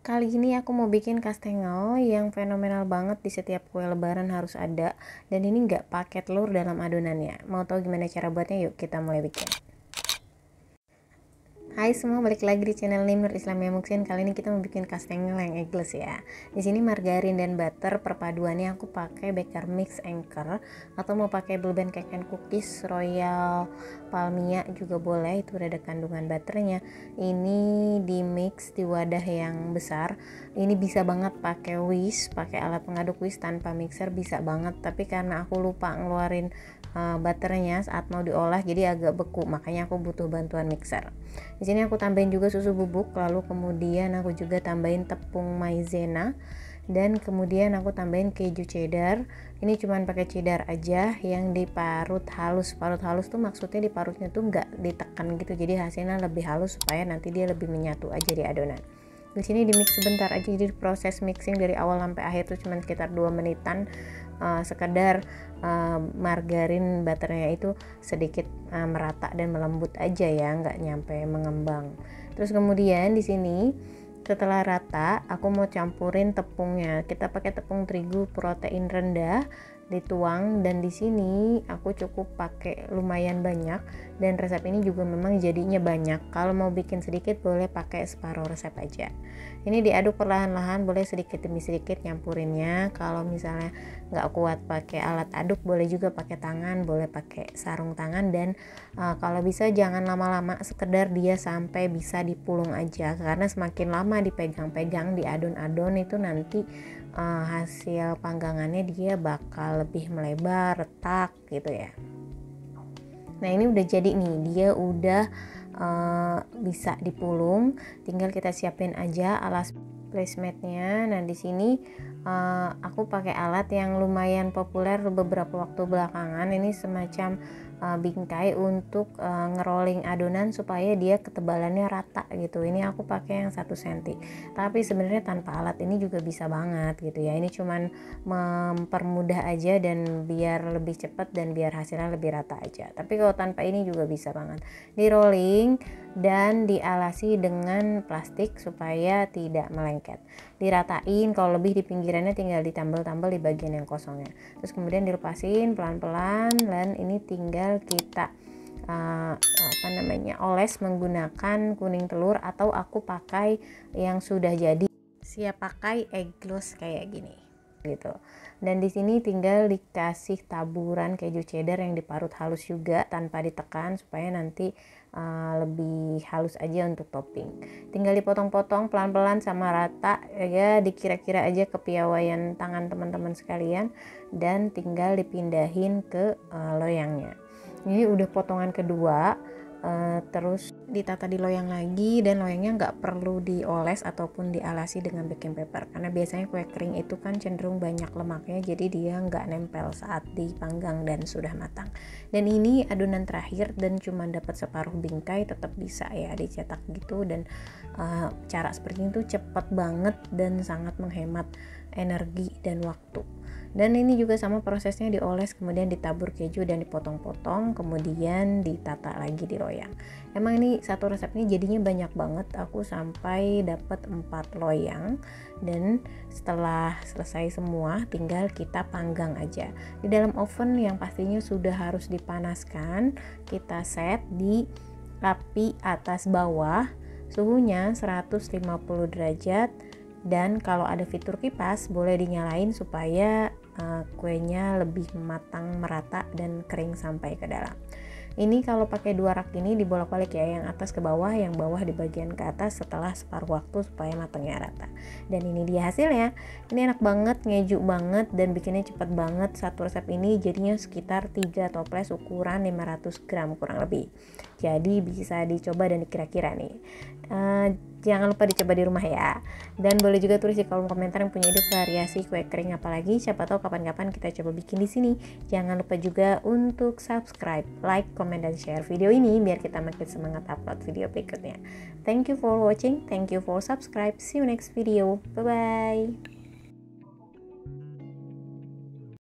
Kali ini aku mau bikin kastengel yang fenomenal banget, di setiap kue lebaran harus ada, dan ini nggak pakai telur dalam adonannya. Mau tahu gimana cara buatnya? Yuk kita mulai bikin. Hai semua, balik lagi di channel Nur Islamia Muksin. Kali ini kita mau bikin kastengel yang eggless ya. Di sini margarin dan butter perpaduannya aku pakai Baker Mix Anchor, atau mau pakai Blue Band Cake and Cookies Royal Palmia juga boleh, itu udah ada kandungan butternya. Ini di mix di wadah yang besar. Ini bisa banget pakai whisk, pakai alat pengaduk whisk tanpa mixer bisa banget, tapi karena aku lupa ngeluarin butternya saat mau diolah jadi agak beku, makanya aku butuh bantuan mixer. Di sini aku tambahin juga susu bubuk, lalu kemudian aku juga tambahin tepung maizena, dan kemudian aku tambahin keju cheddar. Ini cuman pakai cheddar aja yang diparut halus. Parut halus tuh maksudnya diparutnya tuh nggak ditekan gitu, jadi hasilnya lebih halus supaya nanti dia lebih menyatu aja di adonan. Di sini di mix sebentar aja, jadi proses mixing dari awal sampai akhir tuh cuma sekitar 2 menitan. Sekedar margarin butternya itu sedikit merata dan melembut aja ya, nggak nyampe mengembang. Terus kemudian di sini setelah rata aku mau campurin tepungnya. Kita pakai tepung terigu protein rendah, dituang, dan di sini aku cukup pakai lumayan banyak, dan resep ini juga memang jadinya banyak. Kalau mau bikin sedikit boleh pakai separuh resep aja. Ini diaduk perlahan-lahan, boleh sedikit demi sedikit nyampurinnya. Kalau misalnya nggak kuat pakai alat aduk, boleh juga pakai tangan, boleh pakai sarung tangan, dan kalau bisa jangan lama-lama, sekedar dia sampai bisa dipulung aja, karena semakin lama dipegang-pegang di adon-adon itu nanti hasil panggangannya dia bakal lebih melebar, retak gitu ya. Nah ini udah jadi nih, dia udah bisa dipulung, tinggal kita siapin aja alas placematnya. Nah di sini aku pakai alat yang lumayan populer beberapa waktu belakangan, ini semacam bingkai untuk ngerolling adonan supaya dia ketebalannya rata gitu. Ini aku pakai yang 1 cm, tapi sebenarnya tanpa alat ini juga bisa banget gitu ya. Ini cuman mempermudah aja dan biar lebih cepat dan biar hasilnya lebih rata aja, tapi kalau tanpa ini juga bisa banget. Di rolling dan dialasi dengan plastik supaya tidak melengket. Diratain, kalau lebih di pinggirannya tinggal ditambal-tambal di bagian yang kosongnya. Terus kemudian dilepasin pelan-pelan, dan ini tinggal kita oles menggunakan kuning telur, atau aku pakai yang sudah jadi siap pakai eggless kayak gini gitu. Dan di sini tinggal dikasih taburan keju cheddar yang diparut halus juga tanpa ditekan, supaya nanti lebih halus aja untuk topping. Tinggal dipotong-potong pelan-pelan sama rata ya, dikira-kira aja kepiawaian tangan teman-teman sekalian, dan tinggal dipindahin ke loyangnya. Ini udah potongan kedua. Terus ditata di loyang lagi, dan loyangnya nggak perlu dioles ataupun dialasi dengan baking paper, karena biasanya kue kering itu kan cenderung banyak lemaknya, jadi dia nggak nempel saat dipanggang dan sudah matang. Dan ini adonan terakhir, dan cuma dapat separuh bingkai, tetap bisa ya dicetak gitu. Dan cara seperti itu cepat banget dan sangat menghemat energi dan waktu. Dan ini juga sama prosesnya, dioles kemudian ditabur keju dan dipotong-potong, kemudian ditata lagi di loyang. Emang ini satu resep ini jadinya banyak banget, aku sampai dapat 4 loyang, dan setelah selesai semua tinggal kita panggang aja di dalam oven yang pastinya sudah harus dipanaskan. Kita set di api atas bawah, suhunya 150 derajat, dan kalau ada fitur kipas boleh dinyalain supaya kuenya lebih matang, merata, dan kering sampai ke dalam. Ini kalau pakai 2 rak ini dibolak-balik ya, yang atas ke bawah, yang bawah di bagian ke atas, setelah separuh waktu supaya matangnya rata. Dan ini dia hasilnya. Ini enak banget, ngejuk banget, dan bikinnya cepet banget. Satu resep ini jadinya sekitar 3 toples ukuran 500 gram kurang lebih. Jadi bisa dicoba dan dikira-kira nih. Jangan lupa dicoba di rumah ya. Dan boleh juga tulis di kolom komentar yang punya ide variasi kue kering apalagi, siapa tahu kapan-kapan kita coba bikin di sini. Jangan lupa juga untuk subscribe, like, komen, dan share video ini biar kita makin semangat upload video berikutnya. Thank you for watching, thank you for subscribe. See you next video. Bye bye.